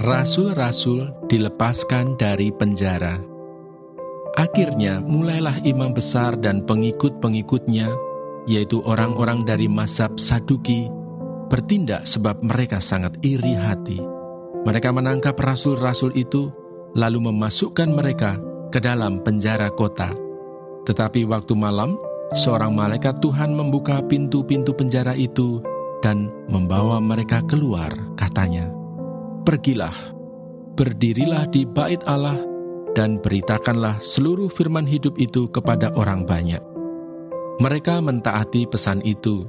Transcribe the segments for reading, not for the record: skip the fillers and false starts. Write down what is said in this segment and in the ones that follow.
Rasul-rasul dilepaskan dari penjara. Akhirnya mulailah imam besar dan pengikut-pengikutnya, yaitu orang-orang dari mazhab Saduki, bertindak sebab mereka sangat iri hati. Mereka menangkap rasul-rasul itu, lalu memasukkan mereka ke dalam penjara kota. Tetapi waktu malam, seorang malaikat Tuhan membuka pintu-pintu penjara itu dan membawa mereka keluar, katanya, "Pergilah, berdirilah di bait Allah, dan beritakanlah seluruh firman hidup itu kepada orang banyak." Mereka mentaati pesan itu,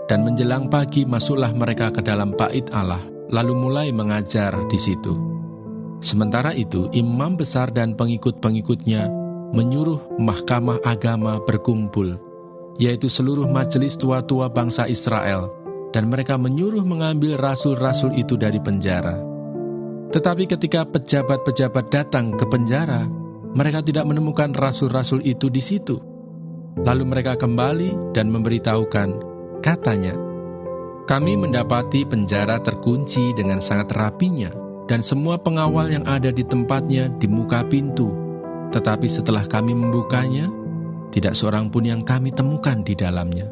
dan menjelang pagi masuklah mereka ke dalam bait Allah, lalu mulai mengajar di situ. Sementara itu, imam besar dan pengikut-pengikutnya menyuruh mahkamah agama berkumpul, yaitu seluruh majelis tua-tua bangsa Israel, dan mereka menyuruh mengambil rasul-rasul itu dari penjara. Tetapi ketika pejabat-pejabat datang ke penjara, mereka tidak menemukan rasul-rasul itu di situ. Lalu mereka kembali dan memberitahukan, katanya, "Kami mendapati penjara terkunci dengan sangat rapinya, dan semua pengawal yang ada di tempatnya di muka pintu. Tetapi setelah kami membukanya, tidak seorang pun yang kami temukan di dalamnya."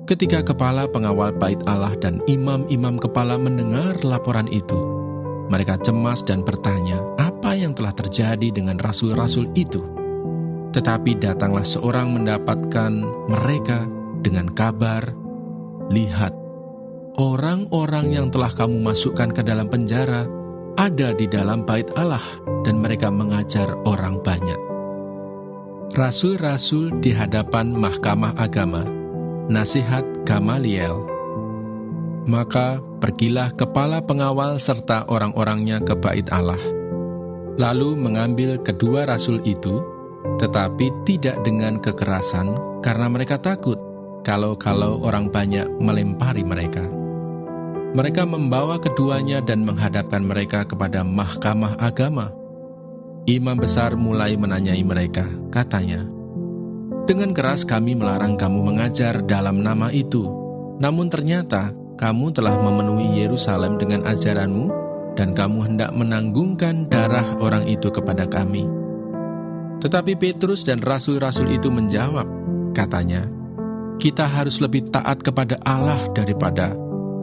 Ketika kepala pengawal bait Allah dan imam-imam kepala mendengar laporan itu, mereka cemas dan bertanya, apa yang telah terjadi dengan rasul-rasul itu? Tetapi datanglah seorang mendapatkan mereka dengan kabar, "Lihat, orang-orang yang telah kamu masukkan ke dalam penjara ada di dalam bait Allah, dan mereka mengajar orang banyak." Rasul-rasul di hadapan mahkamah agama. Nasihat Gamaliel. Maka pergilah kepala pengawal serta orang-orangnya ke bait Allah, lalu mengambil kedua rasul itu, tetapi tidak dengan kekerasan, karena mereka takut kalau orang banyak melempari mereka. Mereka membawa keduanya dan menghadapkan mereka kepada mahkamah agama. Imam besar mulai menanyai mereka, katanya, "Dengan keras kami melarang kamu mengajar dalam nama itu, namun ternyata kamu telah memenuhi Yerusalem dengan ajaranmu, dan kamu hendak menanggungkan darah orang itu kepada kami." Tetapi Petrus dan rasul-rasul itu menjawab, katanya, "Kita harus lebih taat kepada Allah daripada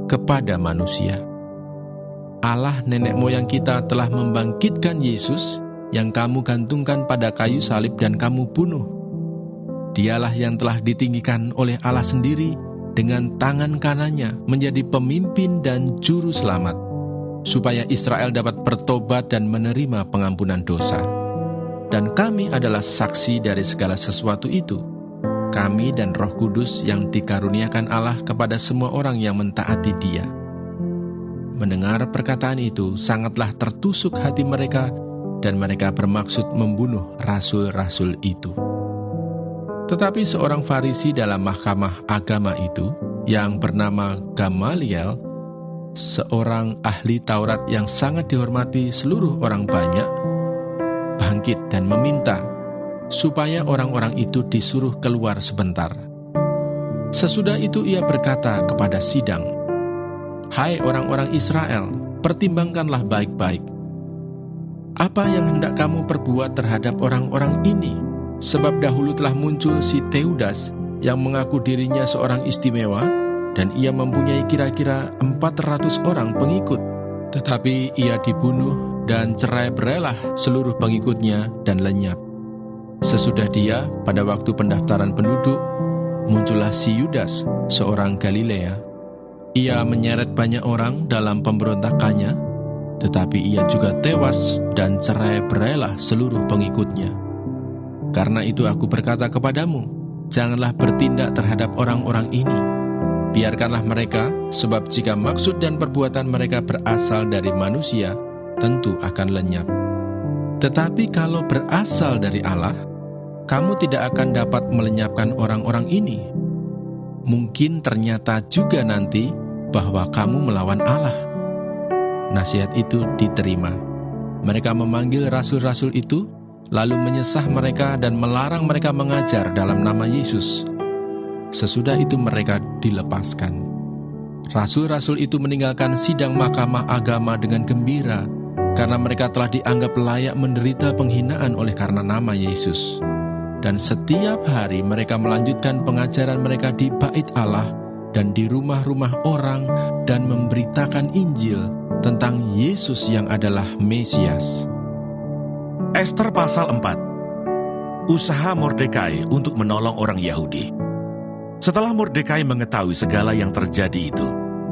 kepada manusia. Allah nenek moyang kita telah membangkitkan Yesus yang kamu gantungkan pada kayu salib dan kamu bunuh. Dialah yang telah ditinggikan oleh Allah sendiri dengan tangan kanannya menjadi pemimpin dan juru selamat, supaya Israel dapat bertobat dan menerima pengampunan dosa. Dan kami adalah saksi dari segala sesuatu itu, kami dan Roh Kudus yang dikaruniakan Allah kepada semua orang yang mentaati Dia." Mendengar perkataan itu, sangatlah tertusuk hati mereka, dan mereka bermaksud membunuh rasul-rasul itu. Tetapi seorang Farisi dalam mahkamah agama itu, yang bernama Gamaliel, seorang ahli Taurat yang sangat dihormati seluruh orang banyak, bangkit dan meminta supaya orang-orang itu disuruh keluar sebentar. Sesudah itu ia berkata kepada sidang, "Hai orang-orang Israel, pertimbangkanlah baik-baik. Apa yang hendak kamu perbuat terhadap orang-orang ini? Sebab dahulu telah muncul si Teudas yang mengaku dirinya seorang istimewa, dan ia mempunyai kira-kira 400 orang pengikut. Tetapi ia dibunuh dan cerai-berailah seluruh pengikutnya dan lenyap. Sesudah dia, pada waktu pendaftaran penduduk, muncullah si Yudas, seorang Galilea. Ia menyeret banyak orang dalam pemberontakannya, tetapi ia juga tewas dan cerai-berailah seluruh pengikutnya. Karena itu aku berkata kepadamu, janganlah bertindak terhadap orang-orang ini. Biarkanlah mereka, sebab jika maksud dan perbuatan mereka berasal dari manusia, tentu akan lenyap. Tetapi kalau berasal dari Allah, kamu tidak akan dapat melenyapkan orang-orang ini. Mungkin ternyata juga nanti bahwa kamu melawan Allah." Nasihat itu diterima. Mereka memanggil rasul-rasul itu, lalu menyesah mereka dan melarang mereka mengajar dalam nama Yesus. Sesudah itu mereka dilepaskan. Rasul-rasul itu meninggalkan sidang mahkamah agama dengan gembira karena mereka telah dianggap layak menderita penghinaan oleh karena nama Yesus. Dan setiap hari mereka melanjutkan pengajaran mereka di bait Allah dan di rumah-rumah orang dan memberitakan Injil tentang Yesus yang adalah Mesias. Ester pasal 4. Usaha Mordekai untuk menolong orang Yahudi. Setelah Mordekai mengetahui segala yang terjadi itu,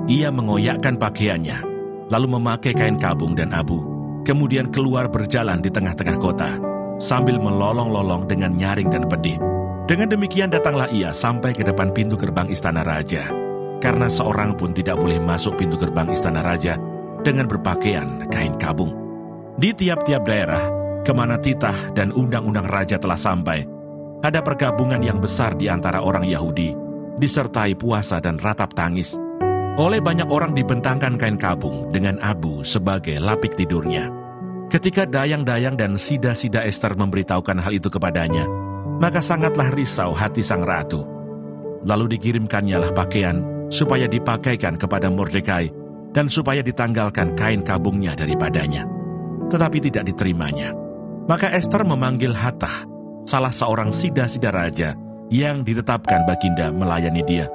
ia mengoyakkan pakaiannya, lalu memakai kain kabung dan abu, kemudian keluar berjalan di tengah-tengah kota, sambil melolong-lolong dengan nyaring dan pedih. Dengan demikian datanglah ia sampai ke depan pintu gerbang istana raja, karena seorang pun tidak boleh masuk pintu gerbang istana raja dengan berpakaian kain kabung. Di tiap-tiap daerah, kemana titah dan undang-undang raja telah sampai, ada pergabungan yang besar di antara orang Yahudi, disertai puasa dan ratap tangis. Oleh banyak orang dibentangkan kain kabung dengan abu sebagai lapik tidurnya. Ketika dayang-dayang dan sida-sida Ester memberitahukan hal itu kepadanya, maka sangatlah risau hati sang ratu. Lalu dikirimkannyalah pakaian supaya dipakaikan kepada Mordekai dan supaya ditanggalkan kain kabungnya daripadanya. Tetapi tidak diterimanya. Maka Ester memanggil Hatah, salah seorang sida-sida raja yang ditetapkan baginda melayani dia,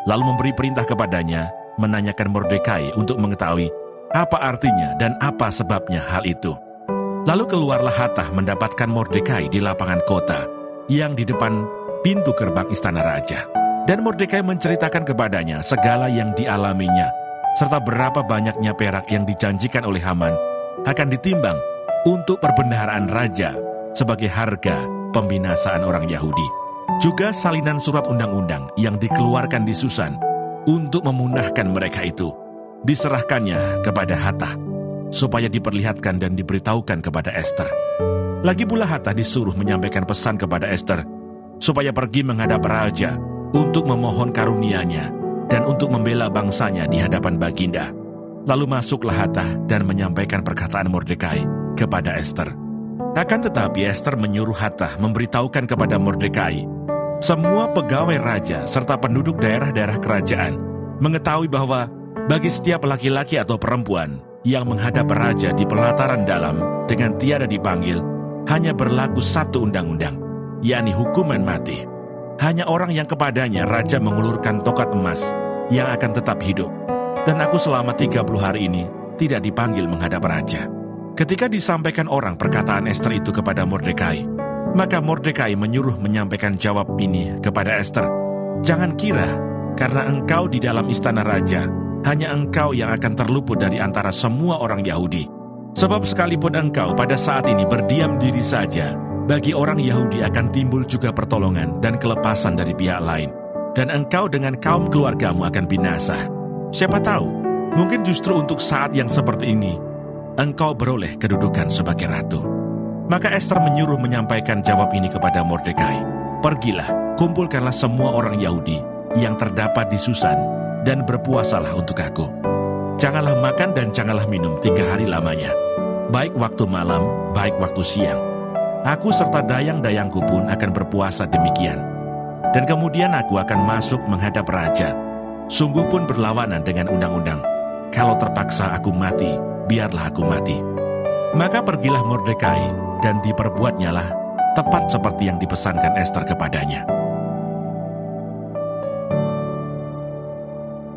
lalu memberi perintah kepadanya menanyakan Mordekai untuk mengetahui apa artinya dan apa sebabnya hal itu. Lalu keluarlah Hatah mendapatkan Mordekai di lapangan kota yang di depan pintu gerbang istana raja. Dan Mordekai menceritakan kepadanya segala yang dialaminya, serta berapa banyaknya perak yang dijanjikan oleh Haman akan ditimbang untuk perbendaharaan raja sebagai harga pembinasaan orang Yahudi. Juga salinan surat undang-undang yang dikeluarkan di Susan untuk memunahkan mereka itu diserahkannya kepada Hatah, supaya diperlihatkan dan diberitahukan kepada Ester. Lagi pula Hatah disuruh menyampaikan pesan kepada Ester, supaya pergi menghadap raja untuk memohon karunia-Nya dan untuk membela bangsanya di hadapan baginda. Lalu masuklah Hatah dan menyampaikan perkataan Mordekai kepada Ester. Akan tetapi Ester menyuruh Hatah memberitahukan kepada Mordekai, semua pegawai raja serta penduduk daerah-daerah kerajaan mengetahui bahwa bagi setiap laki-laki atau perempuan yang menghadap raja di pelataran dalam dengan tiada dipanggil, hanya berlaku satu undang-undang, yakni hukuman mati. Hanya orang yang kepadanya raja mengulurkan tokat emas yang akan tetap hidup. Dan aku selama 30 hari ini tidak dipanggil menghadap raja. Ketika disampaikan orang perkataan Ester itu kepada Mordekai, maka Mordekai menyuruh menyampaikan jawab ini kepada Ester. Jangan kira, karena engkau di dalam istana raja, hanya engkau yang akan terluput dari antara semua orang Yahudi. Sebab sekalipun engkau pada saat ini berdiam diri saja, bagi orang Yahudi akan timbul juga pertolongan dan kelepasan dari pihak lain. Dan engkau dengan kaum keluargamu akan binasa. Siapa tahu, mungkin justru untuk saat yang seperti ini, engkau beroleh kedudukan sebagai ratu. Maka Ester menyuruh menyampaikan jawab ini kepada Mordekai. Pergilah, kumpulkanlah semua orang Yahudi yang terdapat di Susan, dan berpuasalah untuk aku. Janganlah makan dan janganlah minum 3 hari lamanya, baik waktu malam, baik waktu siang. Aku serta dayang-dayangku pun akan berpuasa demikian. Dan kemudian aku akan masuk menghadap raja. Sungguh pun berlawanan dengan undang-undang. Kalau terpaksa aku mati, biarlah aku mati. Maka pergilah Mordekai, dan diperbuatnyalah tepat seperti yang dipesankan Ester kepadanya.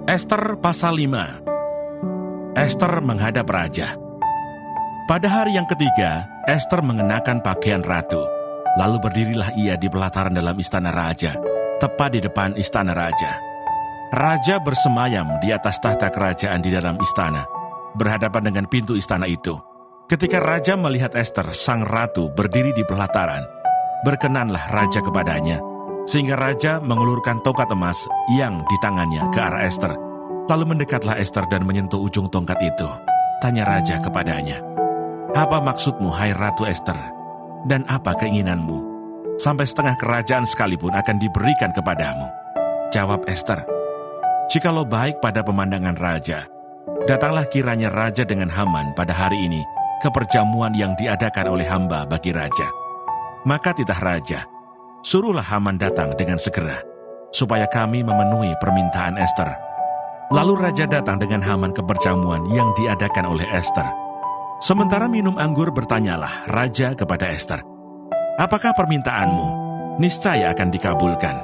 Ester pasal 5. Ester menghadap raja. Pada hari yang ketiga, Ester mengenakan pakaian ratu. Lalu berdirilah ia di pelataran dalam istana raja, tepat di depan istana raja. Raja bersemayam di atas tahta kerajaan di dalam istana, berhadapan dengan pintu istana itu. Ketika raja melihat Ester, sang ratu, berdiri di pelataran, berkenanlah raja kepadanya, sehingga raja mengulurkan tokat emas yang di tangannya ke arah Ester. Lalu mendekatlah Ester dan menyentuh ujung tongkat itu. Tanya raja kepadanya, "Apa maksudmu, hai Ratu Ester? Dan apa keinginanmu? Sampai setengah kerajaan sekalipun akan diberikan kepadamu." Jawab Ester, "Jikalau baik pada pemandangan raja, datanglah kiranya raja dengan Haman pada hari ini ke perjamuan yang diadakan oleh hamba bagi raja." Maka titah raja, "Suruhlah Haman datang dengan segera, supaya kami memenuhi permintaan Ester." Lalu raja datang dengan Haman ke perjamuan yang diadakan oleh Ester. Sementara minum anggur bertanyalah raja kepada Ester, "Apakah permintaanmu? Niscaya akan dikabulkan.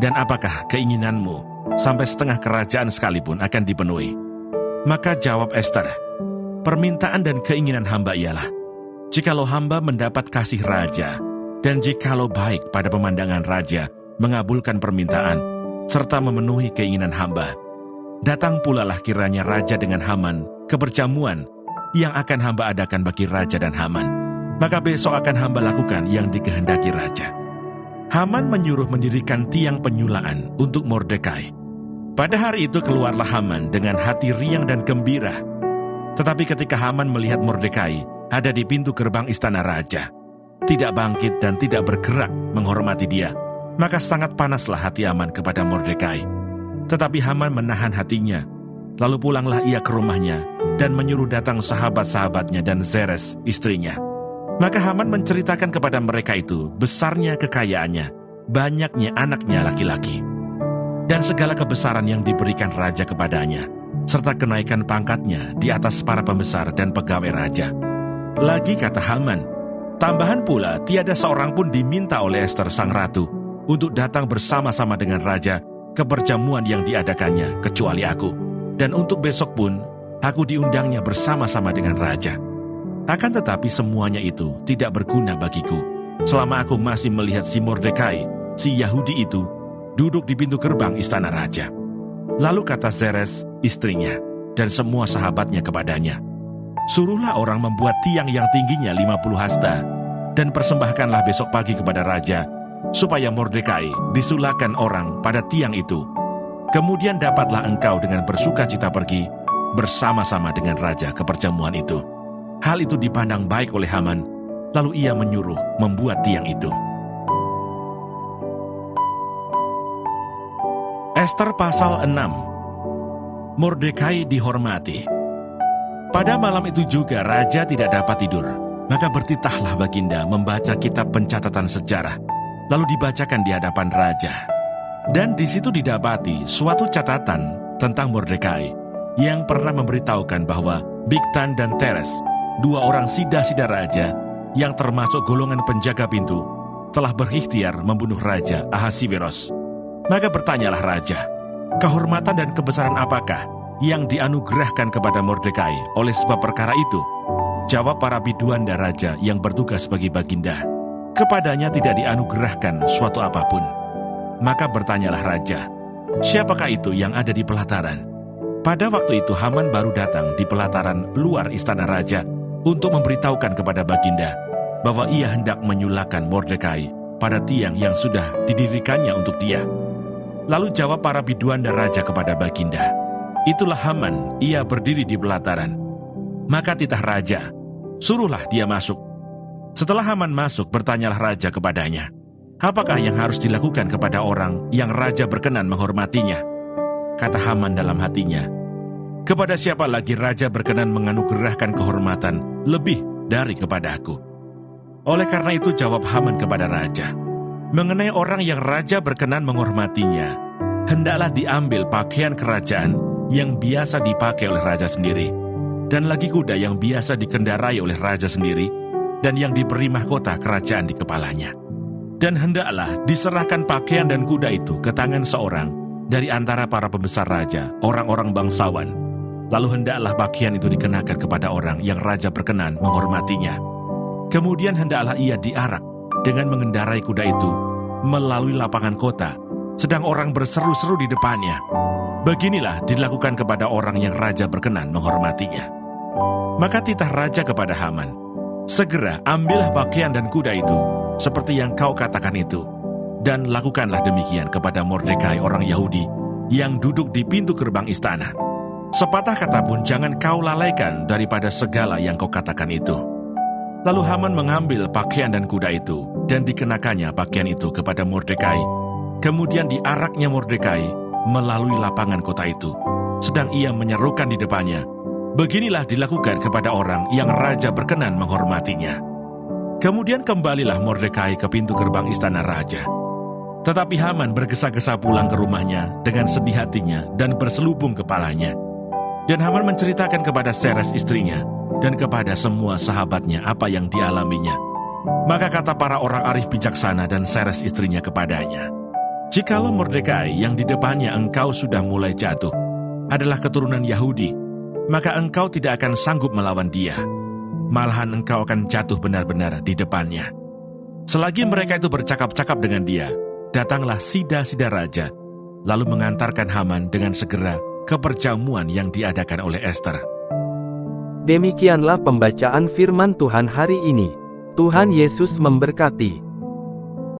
Dan apakah keinginanmu sampai setengah kerajaan sekalipun akan dipenuhi?" Maka jawab Ester, "Permintaan dan keinginan hamba ialah, jikalau hamba mendapat kasih raja, dan jikalau baik pada pemandangan raja mengabulkan permintaan, serta memenuhi keinginan hamba, datang pula lah kiranya raja dengan Haman ke perjamuan yang akan hamba adakan bagi raja dan Haman. Maka besok akan hamba lakukan yang dikehendaki raja." Haman menyuruh mendirikan tiang penyulaan untuk Mordekai. Pada hari itu keluarlah Haman dengan hati riang dan gembira. Tetapi ketika Haman melihat Mordekai ada di pintu gerbang istana raja, tidak bangkit dan tidak bergerak menghormati dia, maka sangat panaslah hati Haman kepada Mordekai. Tetapi Haman menahan hatinya. Lalu pulanglah ia ke rumahnya dan menyuruh datang sahabat-sahabatnya dan Zeres istrinya. Maka Haman menceritakan kepada mereka itu besarnya kekayaannya, banyaknya anaknya laki-laki, dan segala kebesaran yang diberikan raja kepadanya, serta kenaikan pangkatnya di atas para pembesar dan pegawai raja. Lagi kata Haman, tambahan pula tiada seorang pun diminta oleh Ester sang ratu untuk datang bersama-sama dengan raja ke perjamuan yang diadakannya kecuali aku. Dan untuk besok pun aku diundangnya bersama-sama dengan raja. Akan tetapi semuanya itu tidak berguna bagiku selama aku masih melihat si Mordekai, si Yahudi itu, duduk di pintu gerbang istana raja. Lalu kata Zeres istrinya dan semua sahabatnya kepadanya, "Suruhlah orang membuat tiang yang tingginya 50 hasta dan persembahkanlah besok pagi kepada raja, supaya Mordekai disulahkan orang pada tiang itu. Kemudian dapatlah engkau dengan bersuka cita pergi bersama-sama dengan raja ke perjamuan itu." Hal itu dipandang baik oleh Haman, lalu ia menyuruh membuat tiang itu. Ester pasal 6. Mordekai dihormati. Pada malam itu juga raja tidak dapat tidur, maka bertitahlah Baginda membaca kitab pencatatan sejarah, lalu dibacakan di hadapan raja. Dan di situ didapati suatu catatan tentang Mordekai yang pernah memberitahukan bahwa Bigtan dan Teres, dua orang sida-sida raja yang termasuk golongan penjaga pintu, telah berikhtiar membunuh Raja Ahasiweros. Maka bertanyalah raja, kehormatan dan kebesaran apakah yang dianugerahkan kepada Mordekai oleh sebab perkara itu? Jawab para biduan dan raja yang bertugas bagi Baginda, kepadanya tidak dianugerahkan suatu apapun. Maka bertanyalah raja, siapakah itu yang ada di pelataran? Pada waktu itu Haman baru datang di pelataran luar istana raja untuk memberitahukan kepada Baginda bahwa ia hendak menyulahkan Mordekai pada tiang yang sudah didirikannya untuk dia. Lalu jawab para biduan dan raja kepada Baginda, itulah Haman, ia berdiri di pelataran. Maka titah raja, suruhlah dia masuk. Setelah Haman masuk, bertanyalah raja kepadanya, apakah yang harus dilakukan kepada orang yang raja berkenan menghormatinya? Kata Haman dalam hatinya, kepada siapa lagi raja berkenan menganugerahkan kehormatan lebih dari kepada aku? Oleh karena itu jawab Haman kepada raja, mengenai orang yang raja berkenan menghormatinya, hendaklah diambil pakaian kerajaan yang biasa dipakai oleh raja sendiri, dan lagi kuda yang biasa dikendarai oleh raja sendiri, dan yang diberi mahkota kerajaan di kepalanya. Dan hendaklah diserahkan pakaian dan kuda itu ke tangan seorang dari antara para pembesar raja, orang-orang bangsawan. Lalu hendaklah pakaian itu dikenakan kepada orang yang raja berkenan menghormatinya. Kemudian hendaklah ia diarak dengan mengendarai kuda itu melalui lapangan kota, sedang orang berseru-seru di depannya. Beginilah dilakukan kepada orang yang raja berkenan menghormatinya. Maka titah raja kepada Haman, segera ambillah pakaian dan kuda itu, seperti yang kau katakan itu, dan lakukanlah demikian kepada Mordekai orang Yahudi yang duduk di pintu gerbang istana. Sepatah kata pun jangan kau lalaikan daripada segala yang kau katakan itu. Lalu Haman mengambil pakaian dan kuda itu, dan dikenakannya pakaian itu kepada Mordekai. Kemudian diaraknya Mordekai melalui lapangan kota itu, sedang ia menyerukan di depannya, beginilah dilakukan kepada orang yang raja berkenan menghormatinya. Kemudian kembalilah Mordekai ke pintu gerbang istana raja. Tetapi Haman bergesa-gesa pulang ke rumahnya dengan sedih hatinya dan berselubung kepalanya. Dan Haman menceritakan kepada Zeres istrinya dan kepada semua sahabatnya apa yang dialaminya. Maka kata para orang arif bijaksana dan Seres istrinya kepadanya, "Jikalau Mordekai yang di depannya engkau sudah mulai jatuh adalah keturunan Yahudi, maka engkau tidak akan sanggup melawan dia. Malahan engkau akan jatuh benar-benar di depannya." Selagi mereka itu bercakap-cakap dengan dia, datanglah sida-sida raja, lalu mengantarkan Haman dengan segera ke perjamuan yang diadakan oleh Ester. Demikianlah pembacaan firman Tuhan hari ini. Tuhan Yesus memberkati.